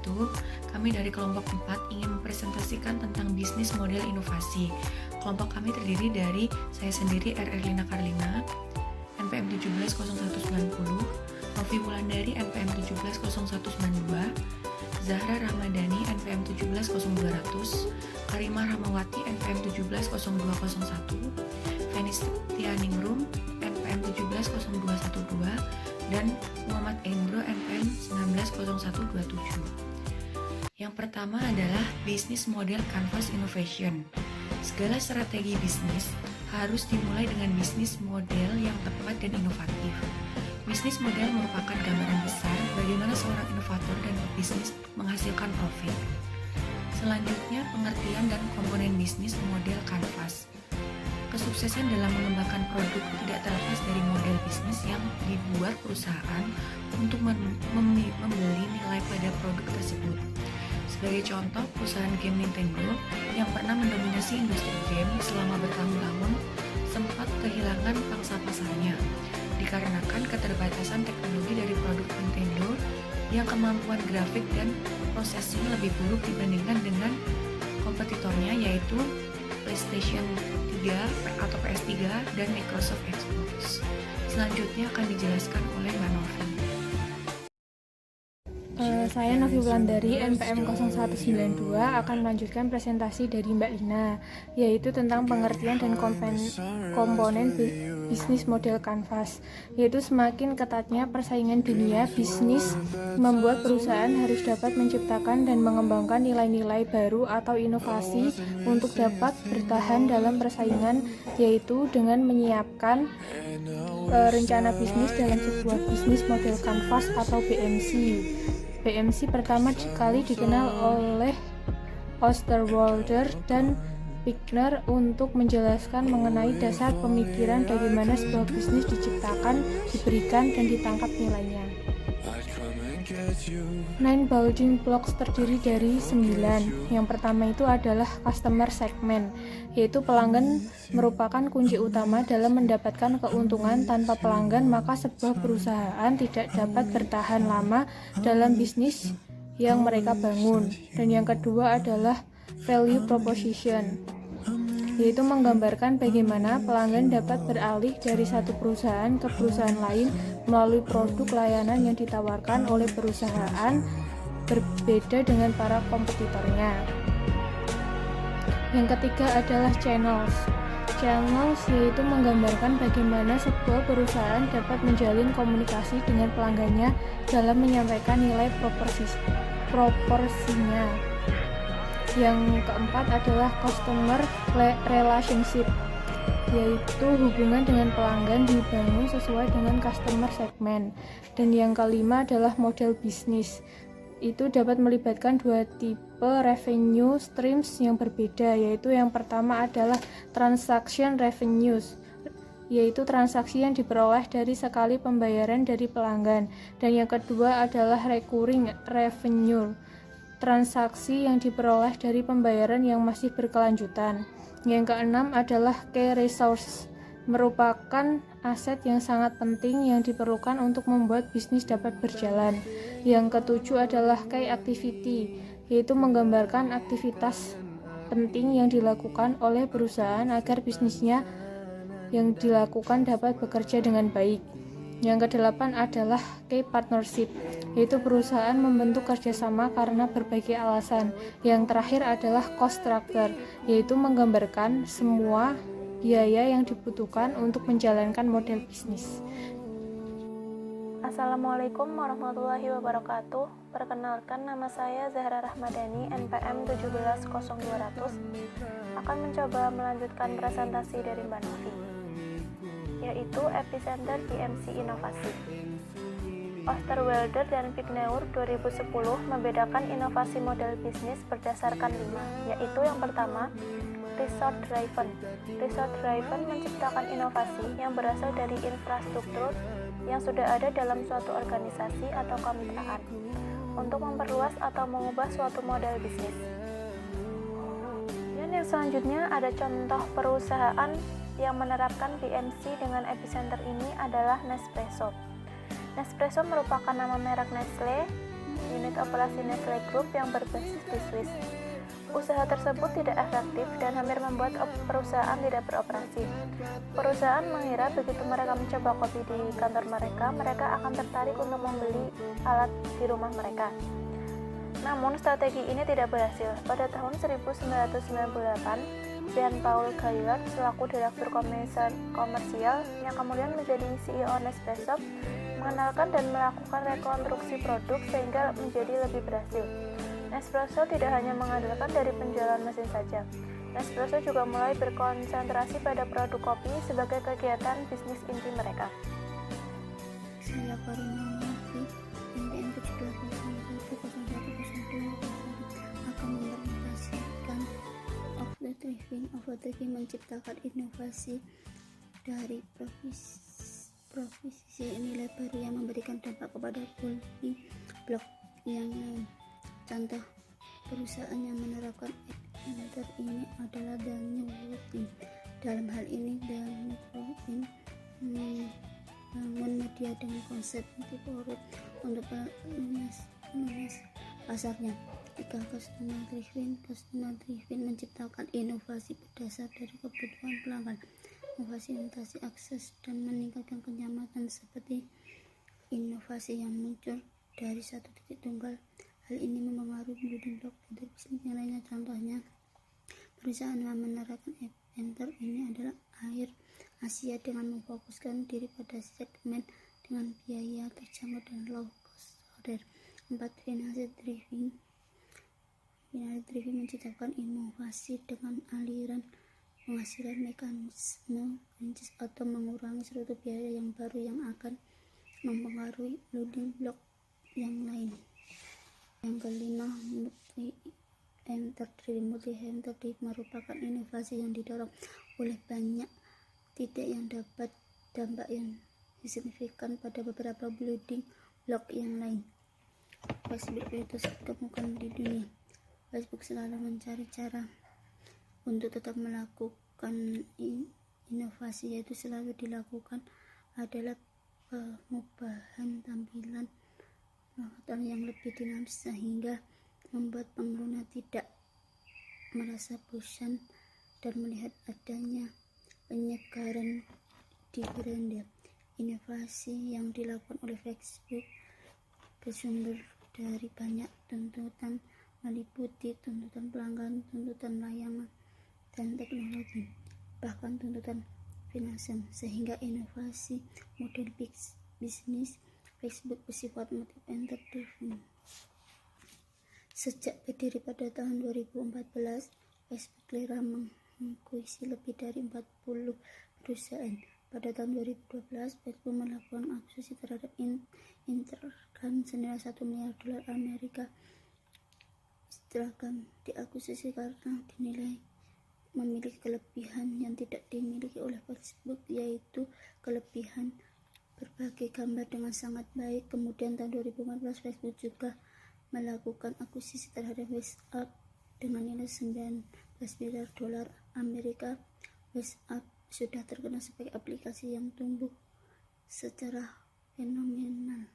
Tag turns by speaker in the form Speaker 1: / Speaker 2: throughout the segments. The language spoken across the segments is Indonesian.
Speaker 1: wabarakatuh. Kami dari kelompok 4 ingin mempresentasikan tentang bisnis model inovasi. Kelompok kami terdiri dari saya sendiri, Lina Karlina, NPM 170190, Novi Wulandari, NPM 170192, Zahra Rahmadani, NPM 170200, Karimah Rahmawati, NPM 170201, Fenistianingrum, NPM 170212, dan Muhammad Endro, NPM 190127. Yang pertama adalah Business Model Canvas Innovation. Segala strategi bisnis harus dimulai dengan bisnis model yang tepat dan inovatif. Bisnis model merupakan gambaran besar bagaimana seorang inovator dan pebisnis menghasilkan profit. Selanjutnya, pengertian dan komponen bisnis model canvas. Kesuksesan dalam mengembangkan produk tidak terlepas dari model bisnis yang dibuat perusahaan untuk membeli nilai pada produk tersebut. Sebagai contoh, perusahaan game Nintendo yang pernah mendominasi industri game selama bertahun-tahun sempat kehilangan pangsa pasarnya dikarenakan keterbatasan teknologi dari produk Nintendo yang kemampuan grafik dan processing lebih buruk dibandingkan dengan kompetitornya, yaitu PlayStation 3 atau PS3 dan Microsoft Xbox. Selanjutnya akan dijelaskan oleh Mbak Novi.
Speaker 2: Saya Novi Wulandari, NPM 0192 akan melanjutkan presentasi dari Mbak Lina, yaitu tentang pengertian dan komponen bisnis model canvas. Yaitu semakin ketatnya persaingan dunia, bisnis membuat perusahaan harus dapat menciptakan dan mengembangkan nilai-nilai baru atau inovasi untuk dapat bertahan dalam persaingan, yaitu dengan menyiapkan rencana bisnis dalam sebuah bisnis model canvas atau BMC. BMC pertama kali dikenal oleh Osterwalder dan Wigner untuk menjelaskan mengenai dasar pemikiran bagaimana sebuah bisnis diciptakan, diberikan, dan ditangkap nilainya. 9 building blocks terdiri dari 9. Yang pertama itu adalah customer segment, yaitu pelanggan merupakan kunci utama dalam mendapatkan keuntungan. Tanpa pelanggan, maka sebuah perusahaan tidak dapat bertahan lama dalam bisnis yang mereka bangun. Dan yang kedua adalah value proposition, yaitu menggambarkan bagaimana pelanggan dapat beralih dari satu perusahaan ke perusahaan lain melalui produk layanan yang ditawarkan oleh perusahaan berbeda dengan para kompetitornya. Yang ketiga adalah channels. Channels yaitu menggambarkan bagaimana sebuah perusahaan dapat menjalin komunikasi dengan pelanggannya dalam menyampaikan nilai proporsinya. Yang keempat adalah customer relationship, yaitu hubungan dengan pelanggan dibangun sesuai dengan customer segment. Dan yang kelima adalah model bisnis, itu dapat melibatkan dua tipe revenue streams yang berbeda, yaitu yang pertama adalah transaction revenues, yaitu transaksi yang diperoleh dari sekali pembayaran dari pelanggan. Dan yang kedua adalah recurring revenue, transaksi yang diperoleh dari pembayaran yang masih berkelanjutan. Yang keenam adalah key resource, merupakan aset yang sangat penting yang diperlukan untuk membuat bisnis dapat berjalan. Yang ketujuh adalah key activity, yaitu menggambarkan aktivitas penting yang dilakukan oleh perusahaan agar bisnisnya yang dilakukan dapat bekerja dengan baik. Yang kedelapan adalah key partnership, yaitu perusahaan membentuk kerjasama karena berbagai alasan. Yang terakhir adalah cost structure, yaitu menggambarkan semua biaya yang dibutuhkan untuk menjalankan model bisnis.
Speaker 3: Assalamualaikum warahmatullahi wabarakatuh. Perkenalkan, nama saya Zahra Rahmadani, NPM 170200, akan mencoba melanjutkan presentasi dari Mbak Novi, yaitu epicenter BMC inovasi. Osterwalder dan Wigner 2010 membedakan inovasi model bisnis berdasarkan 5, yaitu yang pertama, result driven. Result driven menciptakan inovasi yang berasal dari infrastruktur yang sudah ada dalam suatu organisasi atau kemitraan untuk memperluas atau mengubah suatu model bisnis. Dan yang selanjutnya ada contoh perusahaan yang menerapkan BMC dengan epicenter ini adalah Nespresso. Nespresso merupakan nama merek Nestle unit operasi Nestle Group yang berbasis di Swiss. Usaha tersebut tidak efektif dan hampir membuat perusahaan tidak beroperasi. Perusahaan mengira begitu mereka mencoba kopi di kantor mereka akan tertarik untuk membeli alat di rumah mereka. Namun strategi ini tidak berhasil. Pada tahun 1998, Jean-Paul Gaillard selaku direktur komersial yang kemudian menjadi CEO Nespresso mengenalkan dan melakukan rekonstruksi produk sehingga menjadi lebih berhasil. Nespresso tidak hanya mengandalkan dari penjualan mesin saja. Nespresso juga mulai berkonsentrasi pada produk kopi sebagai kegiatan bisnis inti mereka.
Speaker 4: Saya Karina Mafi, NPM 78010102 akan mempresentasikan Overdriven menciptakan inovasi dari provisi nilai baru yang memberikan dampak kepada building block yang lain. Contoh perusahaan yang menerapkan enter ini adalah Daniel Woodin. Dalam hal ini Daniel Woodin membangun media dengan konsep multi-produk untuk luas pasarnya. Jika customer driven menciptakan inovasi berdasar dari kebutuhan pelanggan, memfasilitasi akses dan meningkatkan kenyamanan seperti inovasi yang muncul dari satu titik tunggal. Hal ini mempengaruhi building block untuk bisnis yang lainnya. Contohnya, perusahaan yang menerapkan enter ini adalah Air Asia dengan memfokuskan diri pada segmen dengan biaya terjangkau dan low cost order. 4. Financial driven menciptakan inovasi dengan aliran penghasilan mekanisme atau mengurangi struktur biaya yang baru yang akan mempengaruhi building block yang lain. Yang kelima, multi-enter driven merupakan inovasi yang didorong oleh banyak titik yang dapat dampak yang signifikan pada beberapa building block yang lain. Facebook itu ditemukan di dunia. Facebook selalu mencari cara untuk tetap melakukan inovasi, yaitu selalu dilakukan adalah pengubahan tampilan yang lebih dinamis sehingga membuat pengguna tidak merasa bosan dan melihat adanya penyegaran di brand. Inovasi yang dilakukan oleh Facebook bersumber dari banyak tuntutan, meliputi tuntutan pelanggan, tuntutan layanan dan teknologi, bahkan tuntutan finansial, sehingga inovasi model bisnis Facebook bersifat multi-enter driven. Sejak berdiri pada tahun 2014, Facebook telah mengakuisisi lebih dari 40 perusahaan. Pada tahun 2012, Facebook melakukan akuisisi terhadap Instagram senilai $1 miliar Amerika. Instagram diakuisisi karena dinilai memiliki kelebihan yang tidak dimiliki oleh Facebook, yaitu kelebihan berbagai gambar dengan sangat baik. Kemudian tahun 2014 Facebook juga melakukan akuisisi terhadap WhatsApp dengan nilai $19 miliar Amerika. WhatsApp sudah terkenal sebagai aplikasi yang tumbuh secara fenomenal.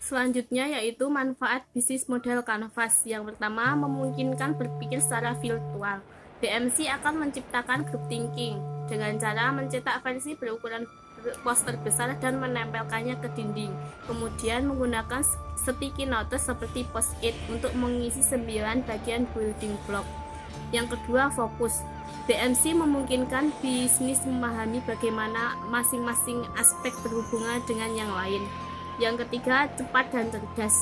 Speaker 5: Selanjutnya yaitu manfaat bisnis model kanvas. Yang pertama, memungkinkan berpikir secara virtual. BMC akan menciptakan group thinking dengan cara mencetak versi berukuran poster besar dan menempelkannya ke dinding. Kemudian menggunakan sticky notes seperti post-it untuk mengisi 9 bagian building block. Yang kedua, fokus. BMC memungkinkan bisnis memahami bagaimana masing-masing aspek berhubungan dengan yang lain. Yang ketiga, cepat dan cerdas.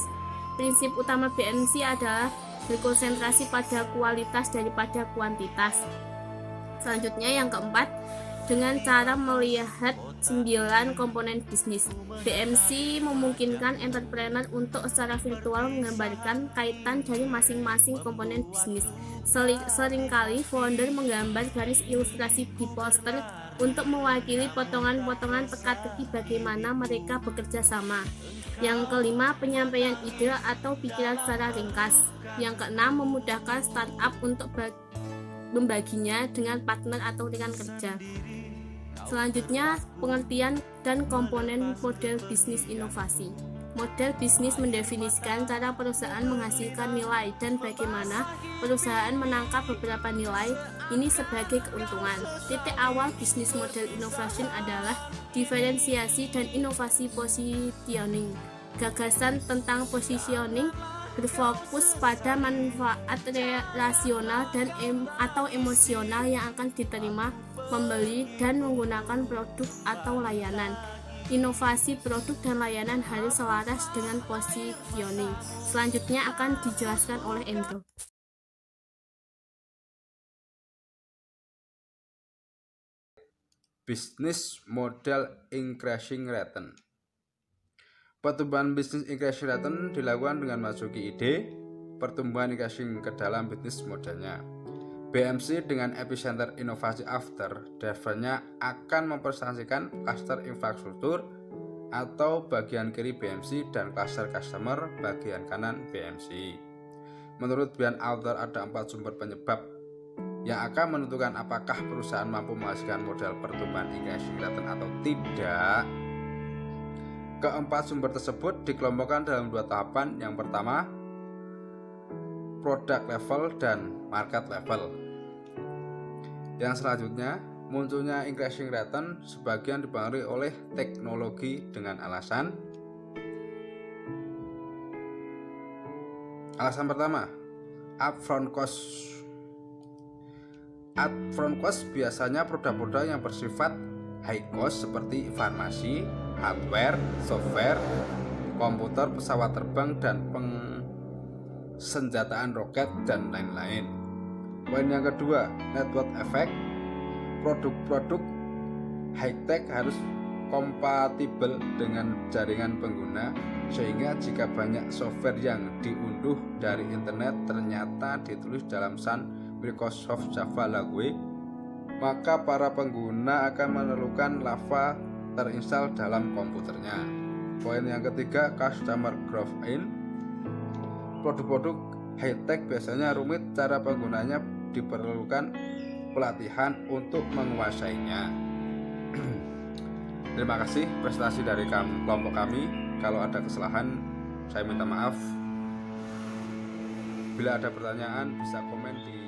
Speaker 5: Prinsip utama BMC adalah berkonsentrasi pada kualitas daripada kuantitas. Selanjutnya yang keempat, dengan cara melihat 9 komponen bisnis. BMC memungkinkan entrepreneur untuk secara virtual menggambarkan kaitan dari masing-masing komponen bisnis. Seringkali founder menggambar garis ilustrasi di poster untuk mewakili potongan-potongan teka-teki bagaimana mereka bekerja sama. Yang kelima, penyampaian ide atau pikiran secara ringkas. Yang keenam, memudahkan startup untuk membaginya dengan partner atau rekan kerja. Selanjutnya, pengertian dan komponen model bisnis inovasi. Model bisnis mendefinisikan cara perusahaan menghasilkan nilai dan bagaimana perusahaan menangkap beberapa nilai ini sebagai keuntungan. Titik awal bisnis model innovation adalah diferensiasi dan inovasi positioning. Gagasan tentang positioning berfokus pada manfaat rasional dan atau emosional yang akan diterima pembeli dan menggunakan produk atau layanan. Inovasi produk dan layanan harus selaras dengan positioning. Selanjutnya akan dijelaskan oleh Endro.
Speaker 6: Bisnis model increasing return. Pertumbuhan bisnis increasing return dilakukan dengan memasuki ide pertumbuhan increasing ke dalam bisnis modelnya. BMC dengan epicenter inovasi after drivernya akan mempresentasikan cluster infrastruktur atau bagian kiri BMC dan cluster customer bagian kanan BMC. Menurut Brian Author ada 4 sumber penyebab yang akan menentukan apakah perusahaan mampu menghasilkan model pertumbuhan increasing return atau tidak. Keempat sumber tersebut dikelompokkan dalam 2 tahapan. Yang pertama, product level dan market level. Yang selanjutnya, munculnya increasing return sebagian dipengaruhi oleh teknologi dengan alasan pertama, upfront cost. Upfront cost biasanya produk-produk yang bersifat high cost seperti farmasi, hardware, software, komputer, pesawat terbang, dan senjataan roket dan lain-lain. Poin yang kedua, network effect. Produk-produk high-tech harus kompatibel dengan jaringan pengguna, sehingga jika banyak software yang diunduh dari internet ternyata ditulis dalam Sun Microsoft Java language, maka para pengguna akan memerlukan Lava terinstall dalam komputernya. Poin yang ketiga, customer growth in. Produk-produk high-tech biasanya rumit, cara penggunanya diperlukan pelatihan untuk menguasainya. Terima kasih prestasi dari kelompok kami. Kalau ada kesalahan, saya minta maaf. Bila ada pertanyaan, bisa komen di